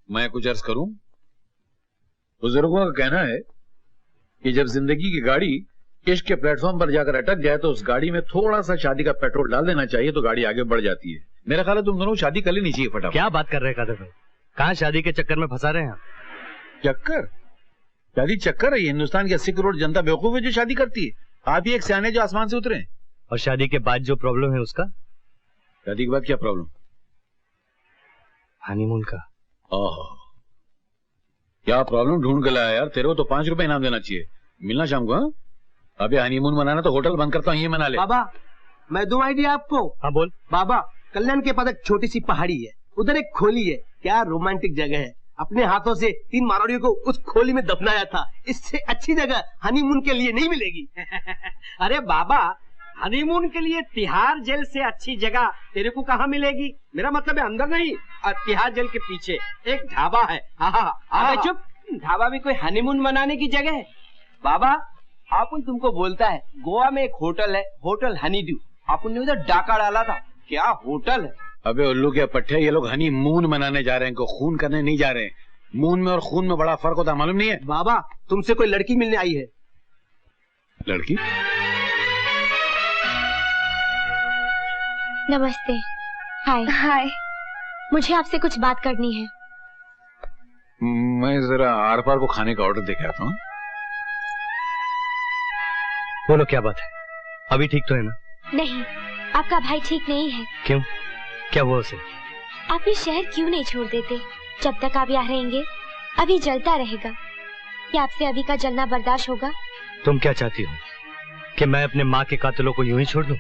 मैं कुछ अर्ज करूं? बुजुर्गों का कहना है कि जब जिंदगी की गाड़ी इश्क के प्लेटफॉर्म पर जाकर अटक जाए तो उस गाड़ी में थोड़ा सा शादी का पेट्रोल डाल देना चाहिए तो गाड़ी आगे बढ़ जाती है। मेरा ख्याल है तुम दोनों शादी कर लेनी चाहिए फटाफट। क्या बात कर रहे हैं कादर भाई? कहाँ शादी के चक्कर में फंसा रहे हैं? चक्कर? शादी चक्कर है? हिंदुस्तान की 80 करोड़ जनता बेवकूफ है जो शादी करती है। आप ही एक सियाने जो आसमान से उतरे। और शादी के बाद जो प्रॉब्लम है उसका? शादी के बाद क्या प्रॉब्लम? हनीमून का। ओह, क्या प्रॉब्लम ढूंढ के लाया यार। तेरे को तो 5 रुपए इनाम देना चाहिए। मिलना शाम को। हाँ, अभी हनीमून मनाना तो होटल बंद करता हूँ, ये मना ले। बाबा मैं दूं आइडिया आपको? हाँ बोल। बाबा कल्याण के पास एक छोटी सी पहाड़ी है, उधर एक खोली है। क्या रोमांटिक जगह है। अपने हाथों से 3 मारवाड़ियों को उस खोली में दफनाया था। इससे अच्छी जगह हनीमून के लिए नहीं मिलेगी। अरे बाबा, हनीमून के लिए तिहाड़ जेल से अच्छी जगह तेरे को कहाँ मिलेगी? मेरा मतलब है अंदर नहीं, तिहाड़ जेल के पीछे एक ढाबा है। अबे चुप, ढाबा भी कोई हनीमून मनाने की जगह है? बाबा अपन तुमको बोलता है गोवा में एक होटल है, होटल हनीड्यू। अपन ने उधर डाका डाला था। क्या होटल है। अबे उल्लू के पट्टे, ये लोग हनीमून मनाने जा रहे हैं, को खून करने नहीं जा रहे हैं। मून में और खून में बड़ा फर्क होता है, मालूम नहीं है? बाबा तुमसे कोई लड़की मिलने आई है। लड़की? नमस्ते। हाय। हाय। मुझे आपसे कुछ बात करनी है। मैं जरा आर पार को खाने का ऑर्डर दे के आता हूँ। बोलो क्या बात है? अभी ठीक तो है ना? नहीं, आपका भाई ठीक नहीं है। क्यों? क्या हुआ उसे? आप ये शहर क्यों नहीं छोड़ देते? जब तक आप यहाँ रहेंगे अभी जलता रहेगा। क्या आपसे अभी का जलना बर्दाश्त होगा? तुम क्या चाहती हो कि मैं अपने माँ के कातिलों को यूं ही छोड़ दूं?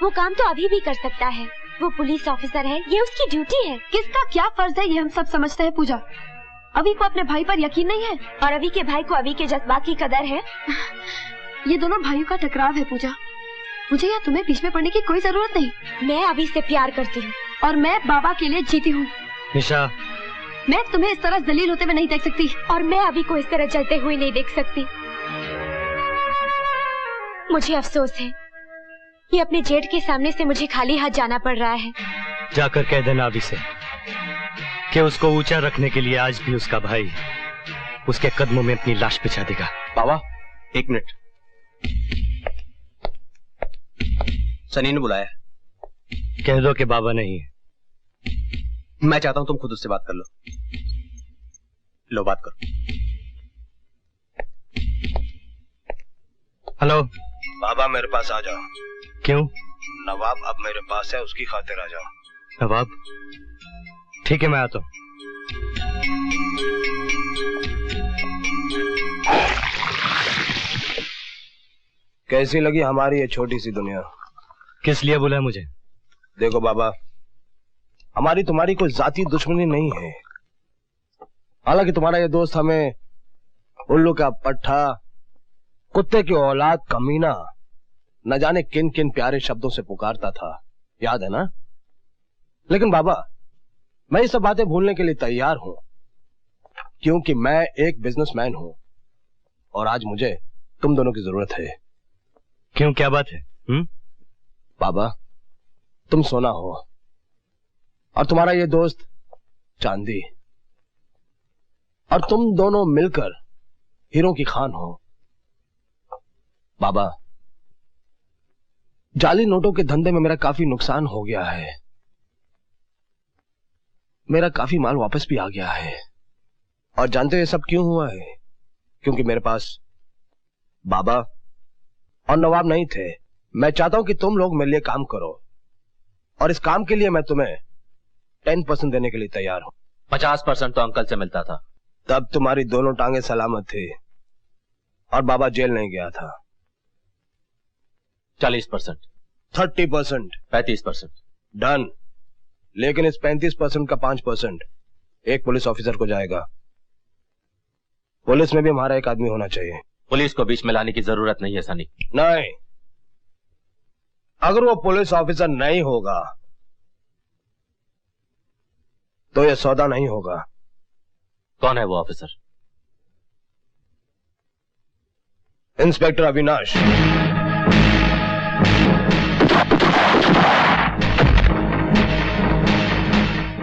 वो काम तो अभी भी कर सकता है। वो पुलिस ऑफिसर है, ये उसकी ड्यूटी है। किसका क्या फर्ज है ये हम सब समझते हैं पूजा। अभी को अपने भाई पर यकीन नहीं है और अभी के भाई को अभी के जज्बात की कदर है। ये दोनों भाइयों का टकराव है पूजा। मुझे या तुम्हें बीच में पड़ने की कोई जरूरत नहीं। मैं अभी से प्यार करती हूँ और मैं बाबा के लिए जीती हूँ। निशा, मैं तुम्हें इस तरह जलील होते हुए नहीं देख सकती। और मैं अभी को इस तरह जलते हुए नहीं देख सकती। मुझे अफसोस है कि अपने जेठ के सामने से मुझे खाली हाथ जाना पड़ रहा है। जाकर कह देना अभी से कि उसको ऊंचा रखने के लिए आज भी उसका भाई उसके कदमों में अपनी लाश बिछा देगा। बाबा 1 मिनट, सनी ने बुलाया। कह दो कि बाबा नहीं है। मैं चाहता हूं तुम खुद उससे बात कर लो। लो बात करो। हेलो बाबा मेरे पास आ जाओ। क्यों? नवाब अब मेरे पास है, उसकी खातिर आ जाओ। नवाब? ठीक है मैं आता हूँ। कैसी लगी हमारी ये छोटी सी दुनिया? किस लिए बुलाया मुझे? देखो बाबा, हमारी तुम्हारी कोई जाती दुश्मनी नहीं है। हालांकि तुम्हारा ये दोस्त हमें उल्लू का पट्टा, कुत्ते की औलाद, कमीना, न जाने किन किन प्यारे शब्दों से पुकारता था, याद है ना? लेकिन बाबा मैं ये सब बातें भूलने के लिए तैयार हूं, क्योंकि मैं एक बिजनेसमैन हूं और आज मुझे तुम दोनों की जरूरत है। क्यों, क्या बात है? बाबा तुम सोना हो और तुम्हारा ये दोस्त चांदी, और तुम दोनों मिलकर हीरों की खान हो। बाबा जाली नोटों के धंधे में मेरा काफी नुकसान हो गया है। मेरा काफी माल वापस भी आ गया है। और जानते हो ये सब क्यों हुआ है? क्योंकि मेरे पास बाबा और नवाब नहीं थे। मैं चाहता हूं कि तुम लोग मेरे लिए काम करो और इस काम के लिए मैं तुम्हें 10% देने के लिए तैयार हूं। 50% तो अंकल से मिलता था। तब तुम्हारी दोनों टांगे सलामत थी और बाबा जेल नहीं गया था। 40%, 30%, 35%। डन। लेकिन इस 35% का 5% एक पुलिस ऑफिसर को जाएगा। पुलिस में भी हमारा एक आदमी होना चाहिए। पुलिस को बीच में लाने की जरूरत नहीं है सनी। नहीं, अगर वो पुलिस ऑफिसर नहीं होगा तो ये सौदा नहीं होगा। कौन है वो ऑफिसर? इंस्पेक्टर अविनाश।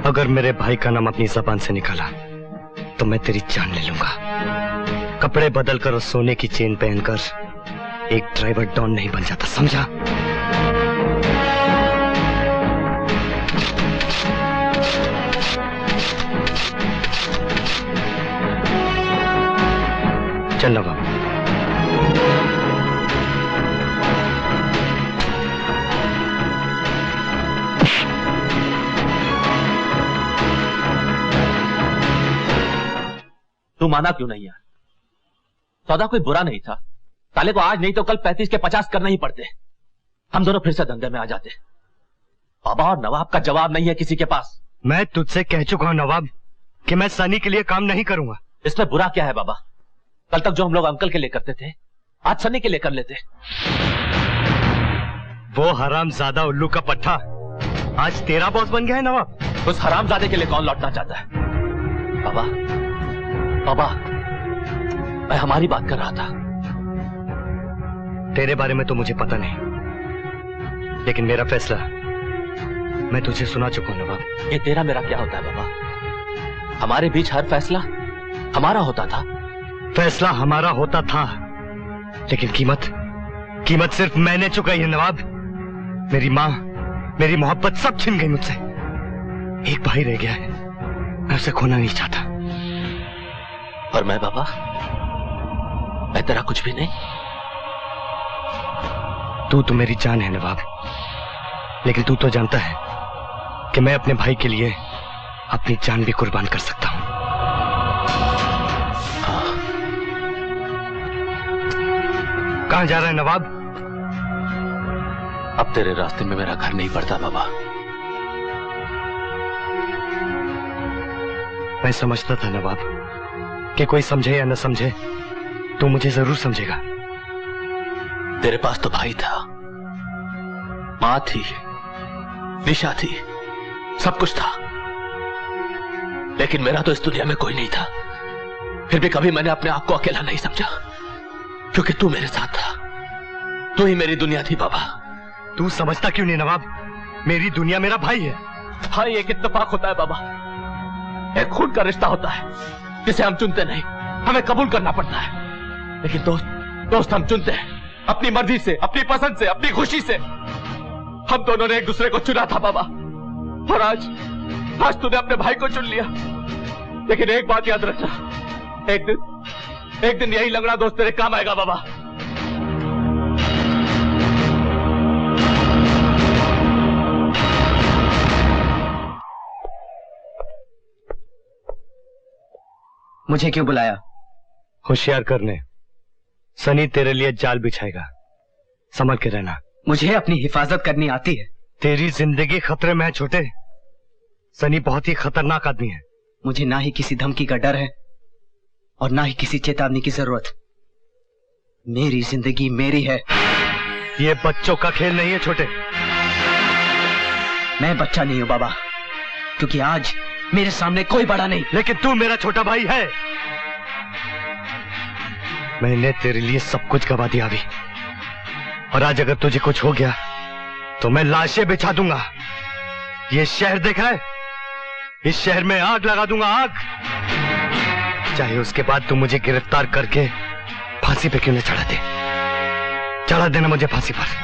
अगर मेरे भाई का नाम अपनी जबान से निकाला तो मैं तेरी जान ले लूंगा। कपड़े बदलकर और सोने की चेन पहनकर एक ड्राइवर डॉन नहीं बन जाता, समझा? चल नवाब। तू माना क्यों नहीं यार? सौदा कोई बुरा नहीं था। साले को आज नहीं तो कल 35 के 50 करने ही पड़ते। हम दोनों फिर से धंधे में आ जाते। बाबा और नवाब का जवाब नहीं है किसी के पास। मैं तुझसे कह चुका हूं नवाब कि मैं सनी के लिए काम नहीं करूंगा। इसमें बुरा क्या है बाबा? कल तक जो हम लोग अंकल के लिए करते थे आज सनी के लिए कर लेते। वो हरामजादा उल्लू का पट्टा आज तेरा बॉस बन गया है नवाब। उस हरामजादे के लिए कौन लौटना चाहता है? बाबा बाबा मैं हमारी बात कर रहा था। तेरे बारे में तो मुझे पता नहीं, लेकिन मेरा फैसला मैं तुझे सुना चुका हूं नवाब। ये तेरा मेरा क्या होता है बाबा? हमारे बीच हर फैसला हमारा होता था। फैसला हमारा होता था, लेकिन कीमत सिर्फ मैंने चुकाई है नवाब। मेरी माँ, मेरी मोहब्बत सब छिन गई मुझसे। एक भाई रह गया है, मैं उसे खोना नहीं चाहता। और मैं बाबा, मैं तेरा कुछ भी नहीं। तू तो मेरी जान है नवाब, लेकिन तू तो जानता है कि मैं अपने भाई के लिए अपनी जान भी कुर्बान कर सकता हूं। कहां जा रहा है नवाब? अब तेरे रास्ते में मेरा घर नहीं पड़ता बाबा। मैं समझता था नवाब कि कोई समझे या न समझे तो मुझे जरूर समझेगा। तेरे पास तो भाई था, माँ थी, निशा थी, सब कुछ था, लेकिन मेरा तो इस दुनिया में कोई नहीं था। फिर भी कभी मैंने अपने आप को अकेला नहीं समझा, क्योंकि तू मेरे साथ था। तू ही मेरी दुनिया थी बाबा। तू समझता क्यों नहीं नवाब? मेरी दुनिया मेरा भाई है। भाई एक इत्तेफाक होता है बाबा, एक खून का रिश्ता होता है जिसे हम चुनते नहीं, हमें कबूल करना पड़ता है। लेकिन दोस्त हम चुनते हैं अपनी मर्जी से, अपनी पसंद से, अपनी खुशी से। हम दोनों ने एक दूसरे को चुना था बाबा, और आज तूने अपने भाई को चुन लिया। लेकिन एक बात याद रखना, एक दिन यही लंगड़ा दोस्त तेरे काम आएगा बाबा। मुझे क्यों बुलाया? होशियार करने। सनी तेरे लिए जाल बिछाएगा, संभल के रहना। मुझे अपनी हिफाजत करनी आती है। तेरी जिंदगी खतरे में है छोटे। सनी बहुत ही खतरनाक आदमी है। मुझे ना ही किसी धमकी का डर है और ना ही किसी चेतावनी की जरूरत। मेरी जिंदगी मेरी है। ये बच्चों का खेल नहीं है छोटे। मैं बच्चा नहीं हूं बाबा, क्योंकि आज मेरे सामने कोई बड़ा नहीं। लेकिन तू मेरा छोटा भाई है। मैंने तेरे लिए सब कुछ गवा दिया अभी, और आज अगर तुझे कुछ हो गया तो मैं लाशें बिछा दूंगा। ये शहर देखा है? इस शहर में आग लगा दूंगा, आग। चाहे उसके बाद तू मुझे गिरफ्तार करके फांसी पे क्यों न चढ़ा दे। चढ़ा देना मुझे फांसी पर।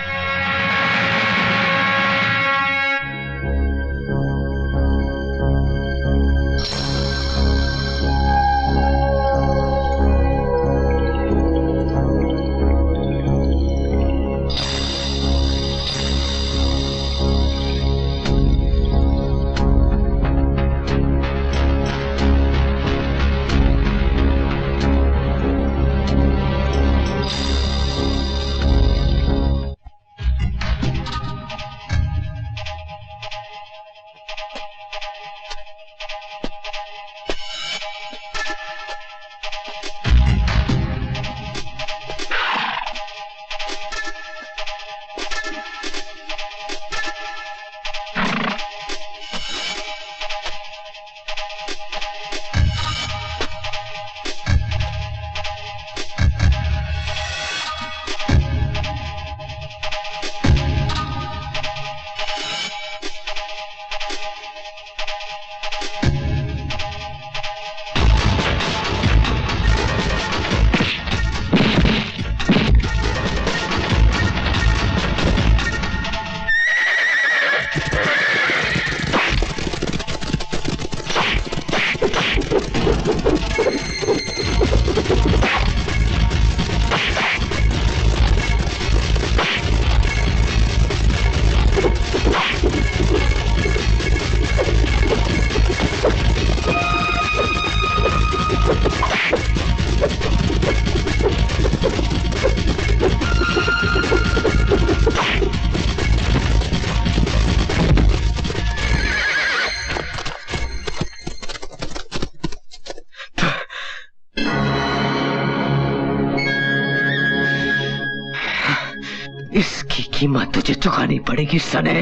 कीमत तुझे चुकानी पड़ेगी सने।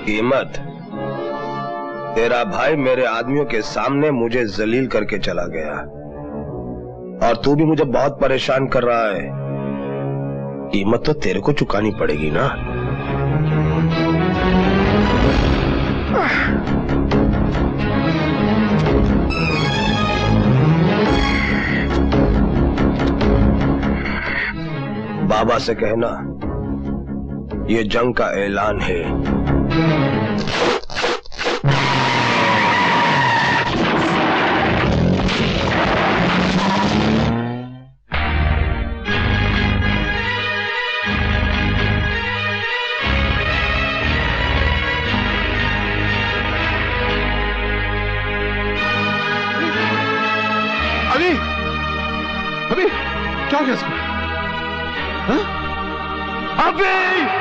कीमत? तेरा भाई मेरे आदमियों के सामने मुझे जलील करके चला गया और तू भी मुझे बहुत परेशान कर रहा है। कीमत तो तेरे को चुकानी पड़ेगी ना। बाबा से कहना ये जंग का ऐलान है। अभी क्या हो गया इसको? अभी